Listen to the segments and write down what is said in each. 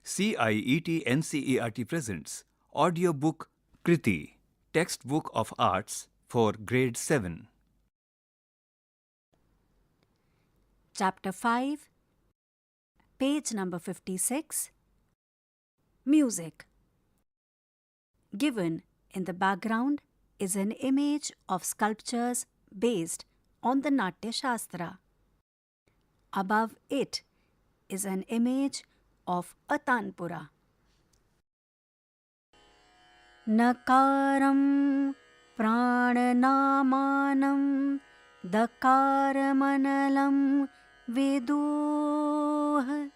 CIET NCERT presents audiobook Kriti, textbook of arts for grade 7. Chapter 5, page number 56, Music. Given in the background is an image of sculptures based on the Natya Shastra. Above it is an image of a Tanpura. Nakaram prananamanam dakarmanalam viduh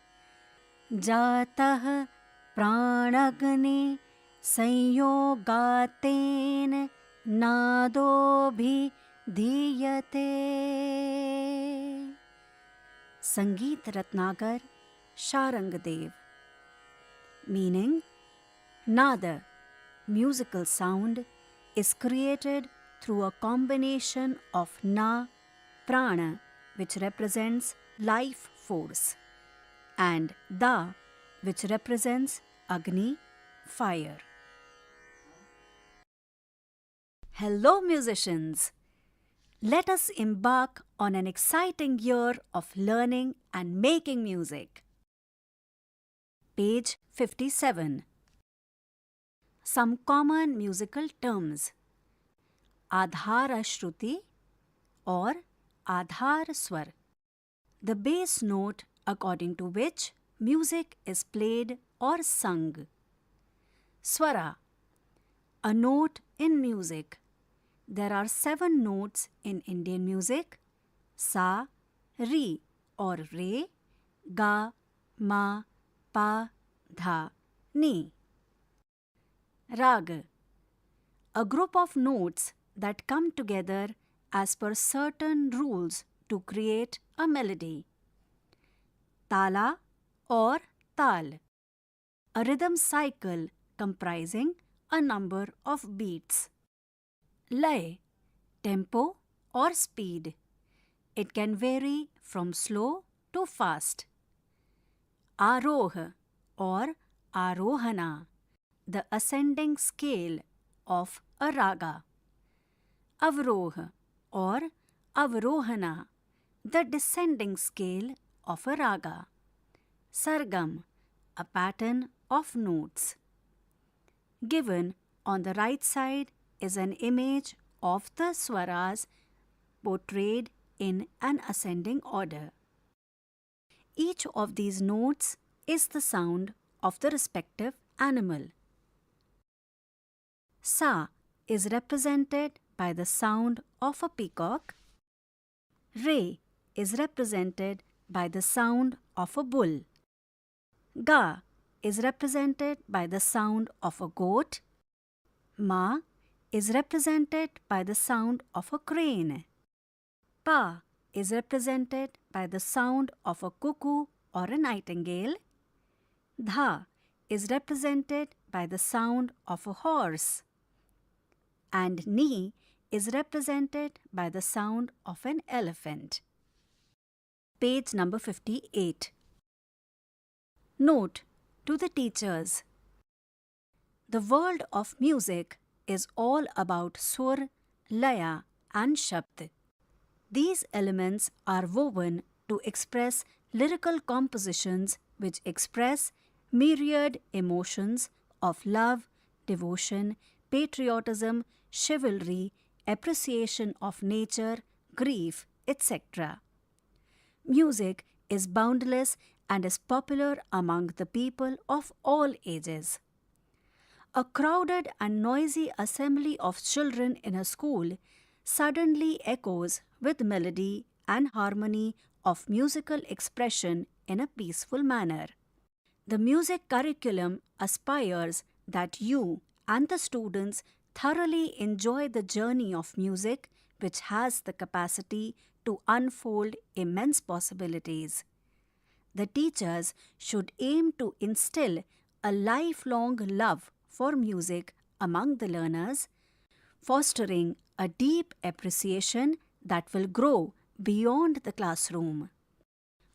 jatah pranagne संयोगातेन नादोभिधीयते. Sangeet Ratnagar Sharangdev. Meaning, Nada, musical sound, is created through a combination of Na, prana, which represents life force, and Da, which represents Agni, fire. Hello musicians! Let us embark on an exciting year of learning and making music. Page 57. Some common musical terms. Adhara Shruti or Adhar Swar, the bass note according to which music is played or sung. Swara, a note in music. There are 7 notes in Indian music: Sa, Ri or Re, Ga, Ma, Pa, Dha, Ni. Rag, a group of notes that come together as per certain rules to create a melody. Tala or Tal, a rhythm cycle comprising a number of beats. Lay, tempo or speed. It can vary from slow to fast. Aroh or Arohana, the ascending scale of a raga. Avroh or Avrohana, the descending scale of a raga. Sargam, a pattern of notes. Given on the right side is an image of the swaras portrayed in an ascending order. Each of these notes is the sound of the respective animal. Sa is represented by the sound of a peacock. Re is represented by the sound of a bull. Ga is represented by the sound of a goat. Ma is represented by the sound of a crane. Pa is represented by the sound of a cuckoo or a nightingale. Dha is represented by the sound of a horse. And Ni is represented by the sound of an elephant. Page number 58. Note to the teachers. The world of music is all about sur, laya and shabd. These elements are woven to express lyrical compositions which express myriad emotions of love, devotion, patriotism, chivalry, appreciation of nature, grief, etc. Music is boundless and is popular among the people of all ages. A crowded and noisy assembly of children in a school suddenly echoes with melody and harmony of musical expression in a peaceful manner. The music curriculum aspires that you and the students thoroughly enjoy the journey of music, which has the capacity to unfold immense possibilities. The teachers should aim to instill a lifelong love for music among the learners, fostering a deep appreciation that will grow beyond the classroom.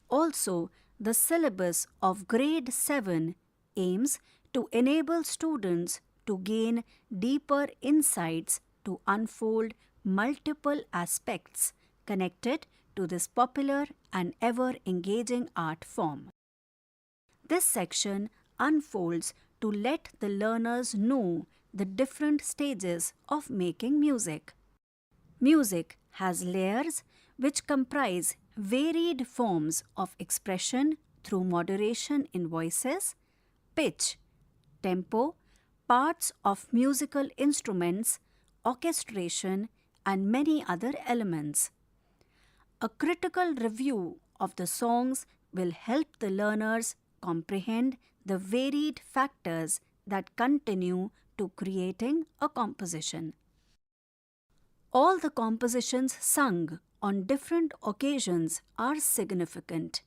Also, the syllabus of grade 7 aims to enable students to gain deeper insights to unfold multiple aspects connected to this popular and ever-engaging art form. This section unfolds to let the learners know the different stages of making music. Music has layers which comprise varied forms of expression through moderation in voices, pitch, tempo, parts of musical instruments, orchestration, and many other elements. A critical review of the songs will help the learners comprehend the varied factors that continue to creating a composition. All the compositions sung on different occasions are significant.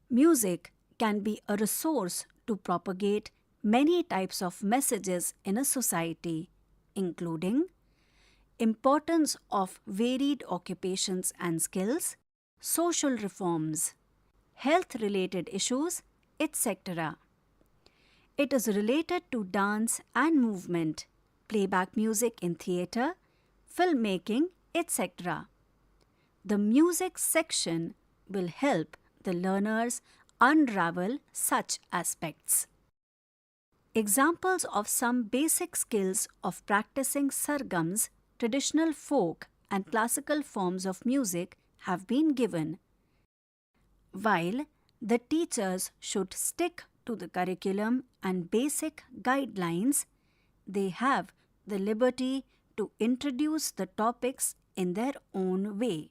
Music can be a resource to propagate many types of messages in a society, including importance of varied occupations and skills, social reforms, health-related issues, etc. It is related to dance and movement, playback music in theatre, filmmaking, etc. The music section will help the learners unravel such aspects. Examples of some basic skills of practicing sargams, traditional folk and classical forms of music have been given. While the teachers should stick to the curriculum and basic guidelines, they have the liberty to introduce the topics in their own way.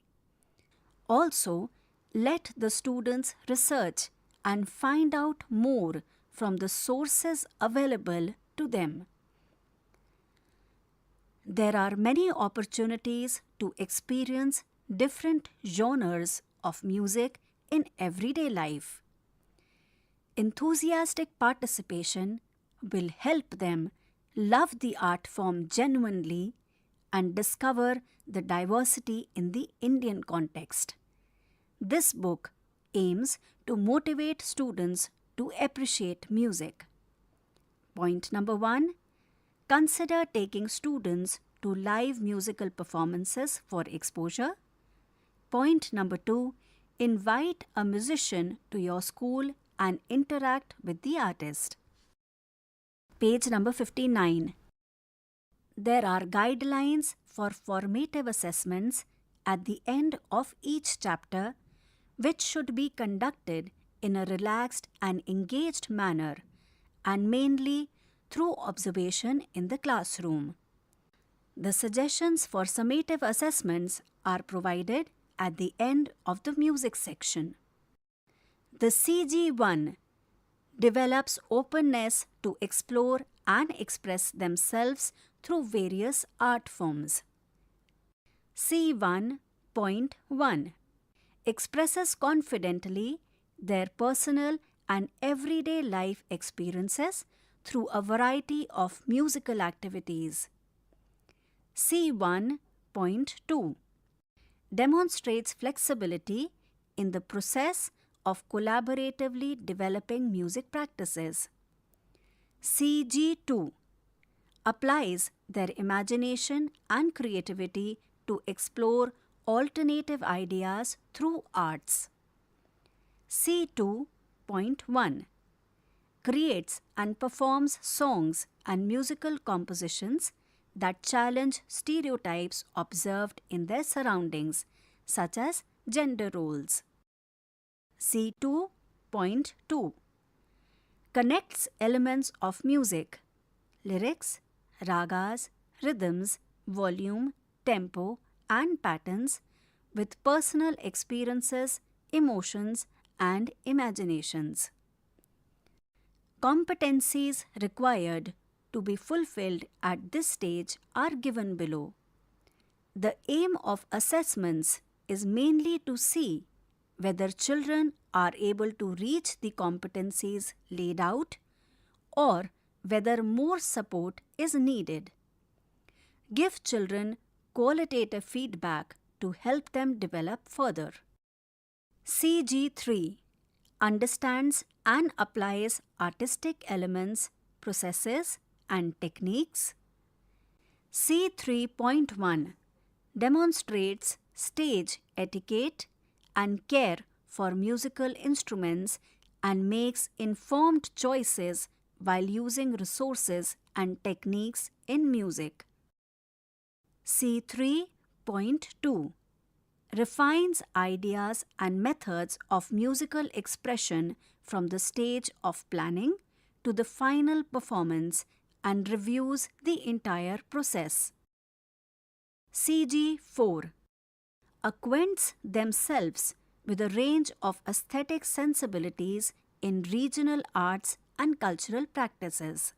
Also, let the students research and find out more from the sources available to them. There are many opportunities to experience different genres of music in everyday life. Enthusiastic participation will help them love the art form genuinely and discover the diversity in the Indian context. This book aims to motivate students to appreciate music. Point number 1. Consider taking students to live musical performances for exposure. Point number 2. Invite a musician to your school and interact with the artist. Page number 59. There are guidelines for formative assessments at the end of each chapter, which should be conducted in a relaxed and engaged manner, and mainly through observation in the classroom. The suggestions for summative assessments are provided at the end of the music section. The CG1 develops openness to explore and express themselves through various art forms. C1.1 expresses confidently their personal and everyday life experiences through a variety of musical activities. C1.2 demonstrates flexibility in the process of collaboratively developing music practices. CG2 applies their imagination and creativity to explore alternative ideas through arts. C2.1 creates and performs songs and musical compositions that challenge stereotypes observed in their surroundings, such as gender roles. C2.2 connects elements of music, lyrics, ragas, rhythms, volume, tempo, and patterns with personal experiences, emotions, and imaginations. Competencies required to be fulfilled at this stage are given below. The aim of assessments is mainly to see whether children are able to reach the competencies laid out or whether more support is needed. Give children qualitative feedback to help them develop further. CG3 understands and applies artistic elements, processes, and techniques. C3.1 demonstrates stage etiquette and care for musical instruments and makes informed choices while using resources and techniques in music. C3.2 refines ideas and methods of musical expression from the stage of planning to the final performance and reviews the entire process. CG4 acquaints themselves with a range of aesthetic sensibilities in regional arts and cultural practices.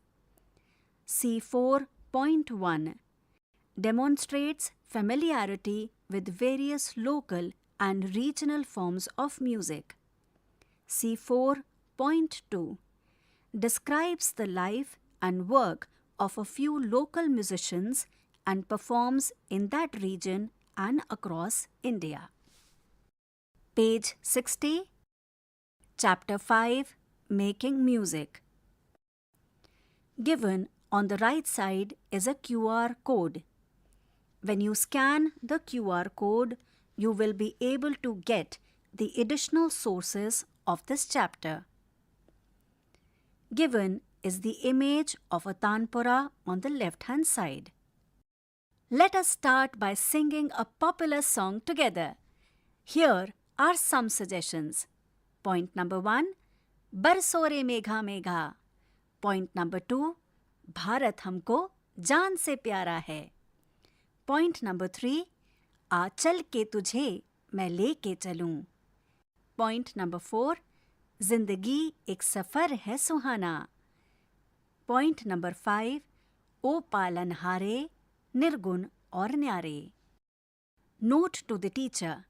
C4.1 demonstrates familiarity with various local and regional forms of music. C4.2 describes the life and work of a few local musicians and performs in that region and across India. Page 60, Chapter 5, Making Music. Given on the right side is a QR code. When you scan the QR code, you will be able to get the additional sources of this chapter. Given is the image of a tanpura on the left-hand side. Let us start by singing a popular song together. Here are some suggestions. Point number 1, बरसो रे Megha Megha. Point number 2, Bharat हमको जान से प्यारा है. Point number 3, आ चल के तुझे मैं लेके चलूं. Point number 4, जिंदगी एक सफर है सुहाना. Point number 5, ओ पालनहारे निर्गुण और न्यारे. Note to the teacher.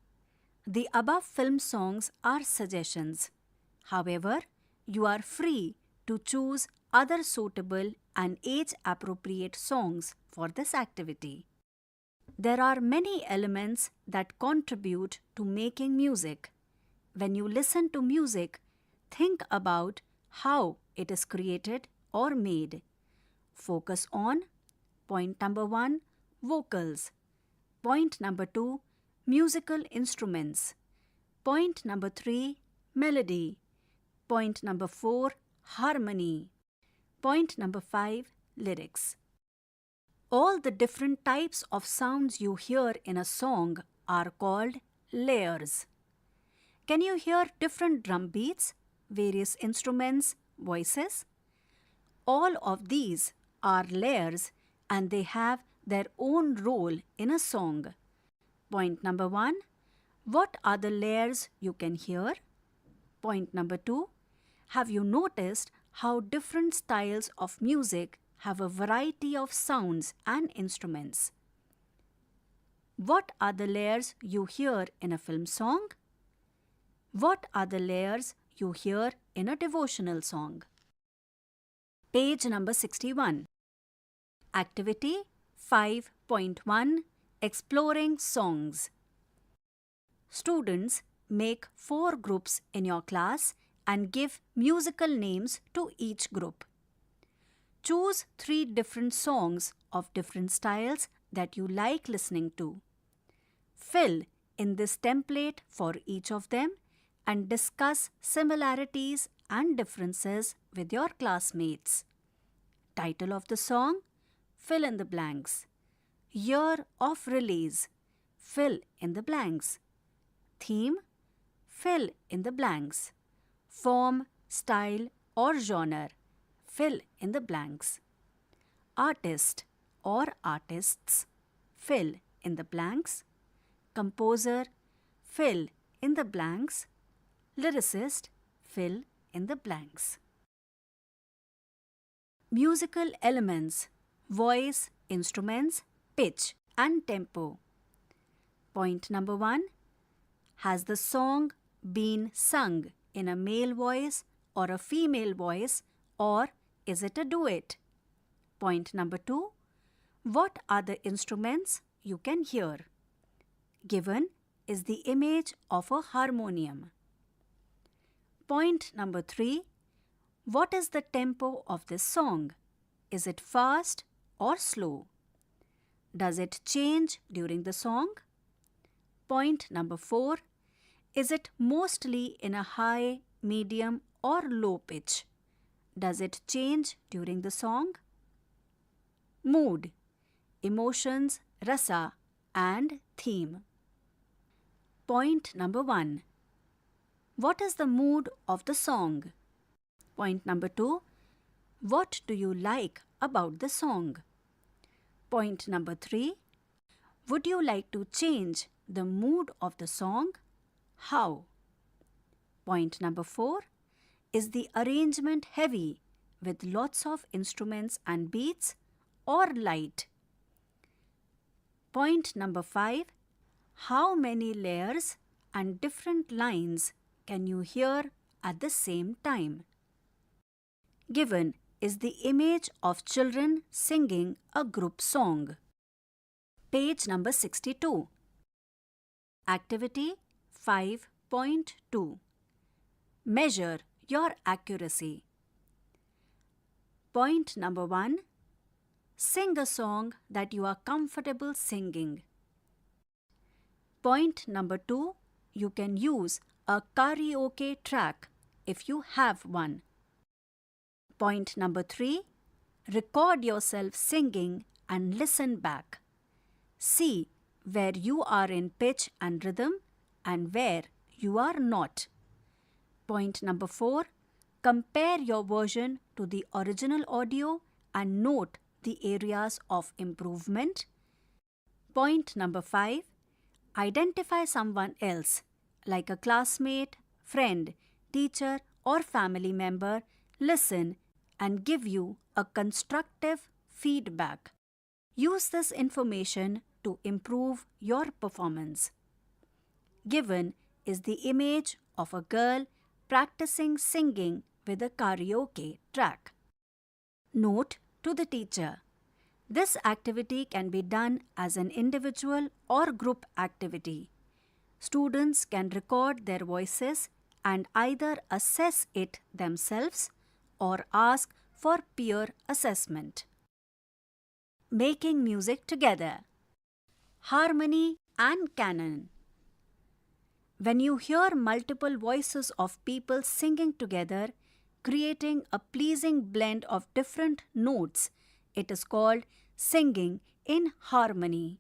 The above film songs are suggestions. However, you are free to choose other suitable and age-appropriate songs for this activity. There are many elements that contribute to making music. When you listen to music, think about how it is created or made. Focus on point number 1, vocals. Point number 2, musical instruments. Point number 3, melody. Point number 4, harmony. Point number 5, lyrics. All the different types of sounds you hear in a song are called layers. Can you hear different drum beats, various instruments, voices? All of these are layers and they have their own role in a song. Point number 1, what are the layers you can hear? Point number 2, have you noticed how different styles of music have a variety of sounds and instruments? What are the layers you hear in a film song? What are the layers you hear in a devotional song? Page number 61. Activity 5.1, Exploring Songs. Students, make 4 groups in your class and give musical names to each group. Choose 3 different songs of different styles that you like listening to. Fill in this template for each of them and discuss similarities and differences with your classmates. Title of the song, fill in the blanks. Year of release, fill in the blanks. Theme, fill in the blanks. Form, style or genre, fill in the blanks. Artist or artists, fill in the blanks. Composer, fill in the blanks. Lyricist, fill in the blanks. Musical elements, voice, instruments, pitch and tempo. Point number 1. Has the song been sung in a male voice or a female voice, or is it a duet? Point number 2. What are the instruments you can hear? Given is the image of a harmonium. Point number 3. What is the tempo of this song? Is it fast or slow? Does it change during the song? Point number 4. Is it mostly in a high, medium or low pitch? Does it change during the song? Mood, emotions, rasa and theme. Point number 1. What is the mood of the song? Point number 2. What do you like about the song? Point number 3. Would you like to change the mood of the song? How? Point number 4. Is the arrangement heavy with lots of instruments and beats or light? Point number 5. How many layers and different lines can you hear at the same time? Given is the image of children singing a group song. Page number 62. Activity 5.2. Measure your accuracy. Point number 1. Sing a song that you are comfortable singing. Point number 2. You can use a karaoke track if you have one. Point number 3. Record yourself singing and listen back. See where you are in pitch and rhythm and where you are not. Point number 4. Compare your version to the original audio and note the areas of improvement. Point number 5. Identify someone else, like a classmate, friend, teacher, or family member, listen and give you a constructive feedback. Use this information to improve your performance. Given is the image of a girl practicing singing with a karaoke track. Note to the teacher. This activity can be done as an individual or group activity. Students can record their voices and either assess it themselves or ask for peer assessment. Making music together. Harmony and canon. When you hear multiple voices of people singing together, creating a pleasing blend of different notes, it is called singing in harmony.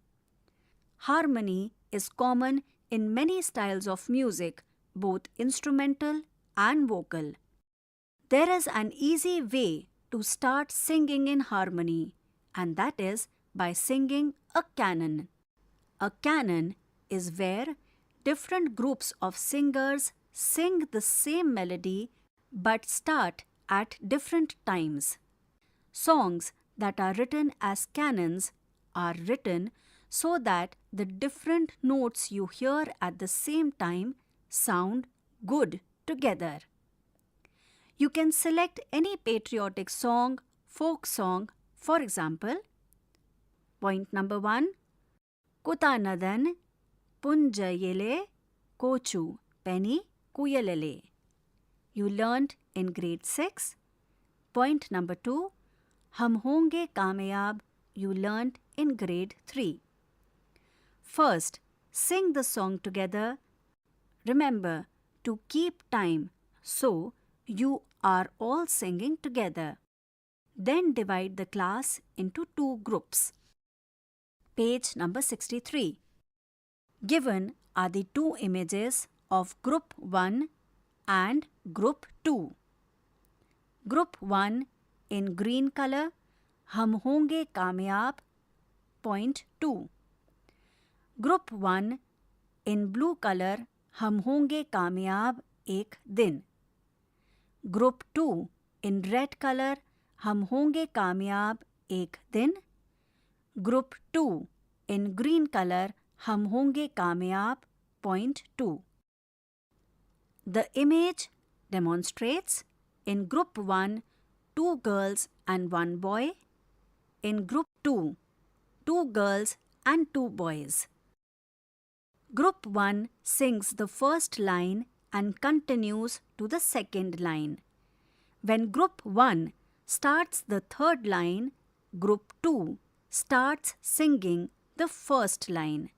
Harmony is common in many styles of music, both instrumental and vocal. There is an easy way to start singing in harmony, and that is by singing a canon. A canon is where different groups of singers sing the same melody but start at different times. Songs that are written as canons are written so that the different notes you hear at the same time sound good together. You can select any patriotic song, folk song, for example. Point number 1. Kutanadan Punjayele Kochu Penny Kuyalele. You learned in grade 6. Point number 2. Hum honge kamyab. You learned in grade 3. First, sing the song together. Remember to keep time so you are all singing together. Then divide the class into 2 groups. Page number 63. Given are the 2 images of group 1 and group 2. Group 1 in green color, hum honge kamyab. Point 2. Group 1 in blue color, hum honge kamyab ek din. Group 2 in red color, hum honge kamyab ek din. Group 2 in green color, hum honge kamyab. Point 2. The image demonstrates in group 1, 2 girls and 1 boy. In group 2, 2 girls and 2 boys. Group 1 sings the first line and continues to the second line. When Group 1 starts the third line, Group 2 starts singing the first line.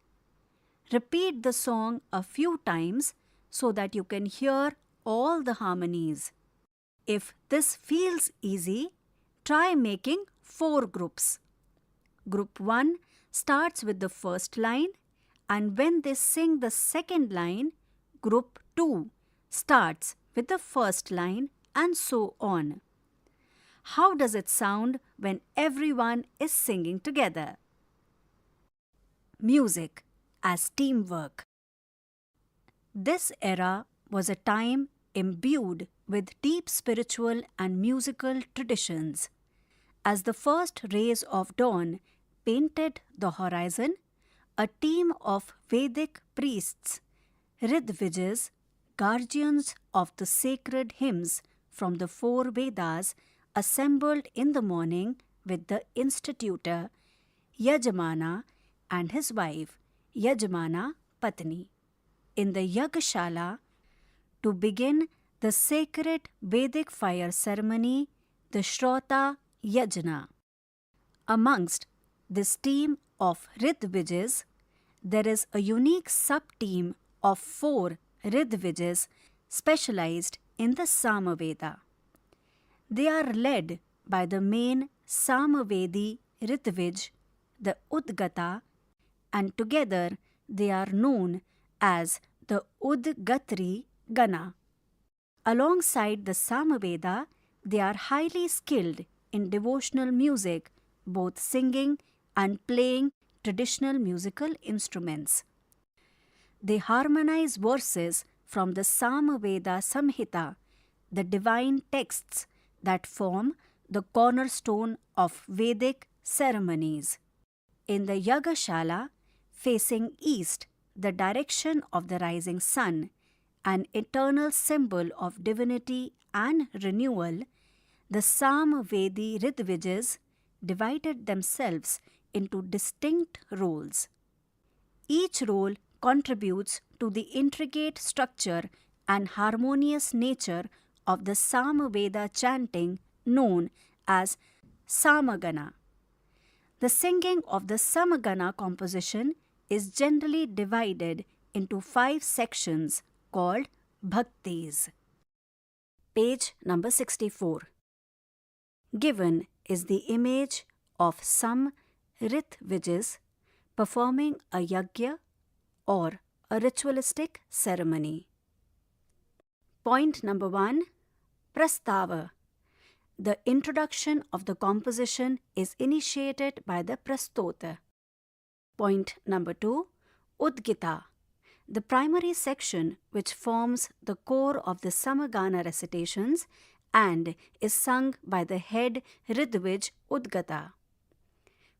Repeat the song a few times so that you can hear all the harmonies. If this feels easy, try making 4 groups. Group 1 starts with the first line, and when they sing the second line, Group 2 starts with the first line, and so on. How does it sound when everyone is singing together? Music as teamwork. This era was a time imbued with deep spiritual and musical traditions. As the first rays of dawn painted the horizon, a team of Vedic priests, Ridvijas, guardians of the sacred hymns from the 4 Vedas, assembled in the morning with the institutor, Yajamana, and his wife, Yajamana Patni, in the Yagashala to begin the sacred Vedic fire ceremony, the Shrota Yajna. Amongst this team of Ridvijas, there is a unique sub-team of 4 Ridvijas specialized in the Samaveda. They are led by the main Samavedi Ridvij, the Udgata, and together they are known as the Udgatri Gana. Alongside the Samaveda, they are highly skilled in devotional music, both singing and playing traditional musical instruments. They harmonize verses from the Samaveda Samhita, the divine texts that form the cornerstone of Vedic ceremonies. In the Yagashala, facing east, the direction of the rising sun, an eternal symbol of divinity and renewal, the Samavedi Ridvijas divided themselves into distinct roles. Each role contributes to the intricate structure and harmonious nature of the Samaveda chanting known as Samagana. The singing of the Samagana composition is generally divided into 5 sections called Bhaktis. Page number 64. Given is the image of some Ridvijas performing a yajna or a ritualistic ceremony. Point number 1. Prastava. The introduction of the composition is initiated by the Prastota. Point number 2. Udgita. The primary section which forms the core of the Samagana recitations and is sung by the head Ridvij Udgata.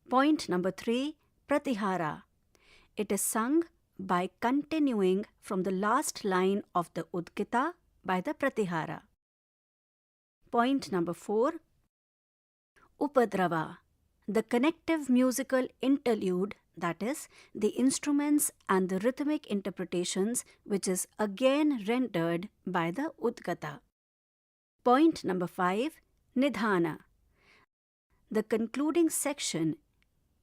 Point number 3. Pratihara. It is sung by continuing from the last line of the Udgita by the Pratihara. Point number 4. Upadrava. The connective musical interlude, that is, the instruments and the rhythmic interpretations, which is again rendered by the Udgata. Point number 5. Nidhana. The concluding section.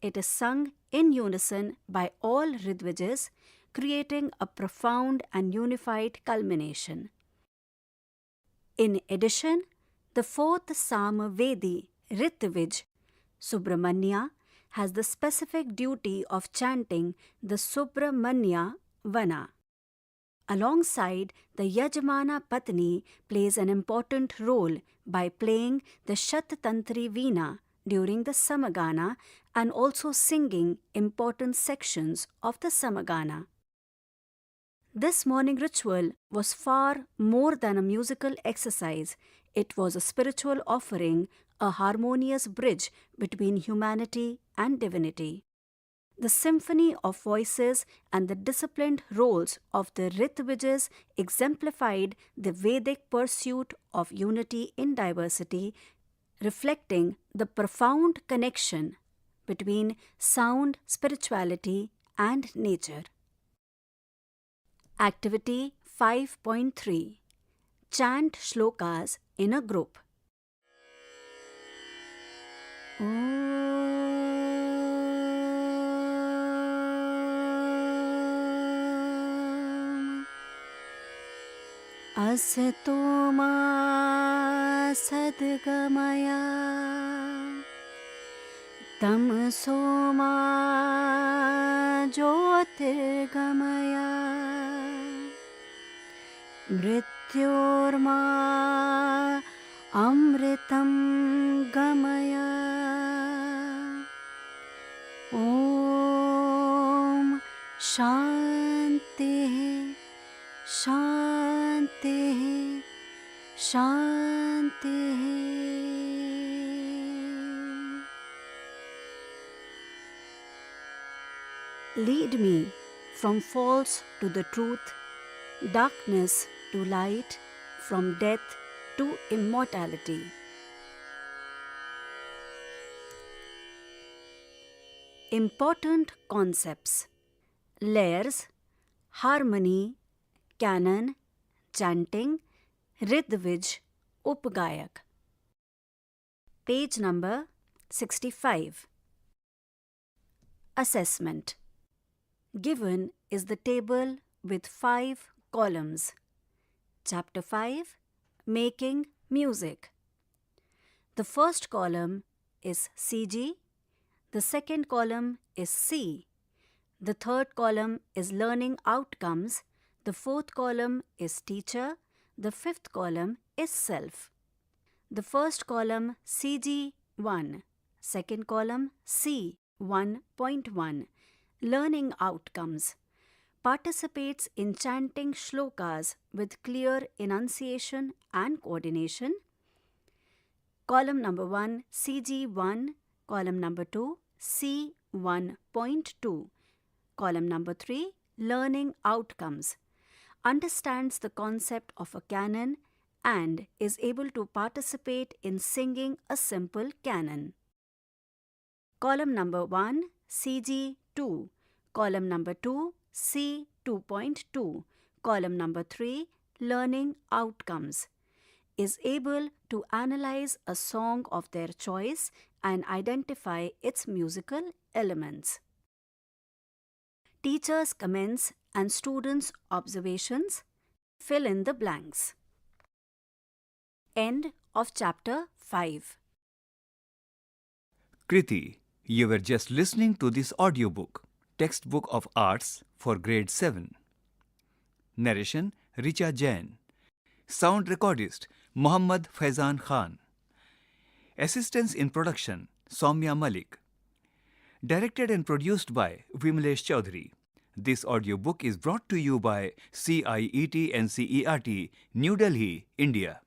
It is sung in unison by all Ridvijas, creating a profound and unified culmination. In addition, the 4th Samavedi Ridvij, Subramanya, has the specific duty of chanting the Subramanya Vana. Alongside, the Yajamana Patni plays an important role by playing the Shattantri Veena during the Samagana and also singing important sections of the Samagana. This morning ritual was far more than a musical exercise. It was a spiritual offering, a harmonious bridge between humanity and divinity. The symphony of voices and the disciplined roles of the Ridvijas exemplified the Vedic pursuit of unity in diversity, reflecting the profound connection between sound spirituality and nature. Activity 5.3 Chant shlokas in a group. Asato ma sadgamaya tamso ma jyotirgamaya mrityorma amritam gamaya. Om Shanti Shanti Shanti. Lead me from false to the truth, darkness to light, from death to immortality. Important concepts: layers, harmony, canon, chanting, ridvij, upgayak. Page number 65. Assessment. Given is the table with 5 columns. Chapter 5, Making Music. The first column is CG, the second column is C, the third column is Learning Outcomes, the fourth column is Teacher, the fifth column is Self. The first column CG1, second column C1.1, Learning Outcomes, participates in chanting shlokas with clear enunciation and coordination. Column number 1 CG1, column number 2 C1.2, column number 3 Learning Outcomes, understands the concept of a canon and is able to participate in singing a simple canon. Column number 1 CG2, column number 2 C2.2, column number 3 Learning Outcomes, is able to analyze a song of their choice and identify its musical elements. Teacher's comments and students' observations fill in the blanks. End of chapter 5. Kriti, you were just listening to this audiobook, Textbook of Arts for Grade 7. Narration, Richa Jain. Sound recordist, Muhammad Faizan Khan. Assistance in production, Soumya Malik. Directed and produced by Vimlesh Chaudhary. This audiobook is brought to you by CIET NCERT, New Delhi, India.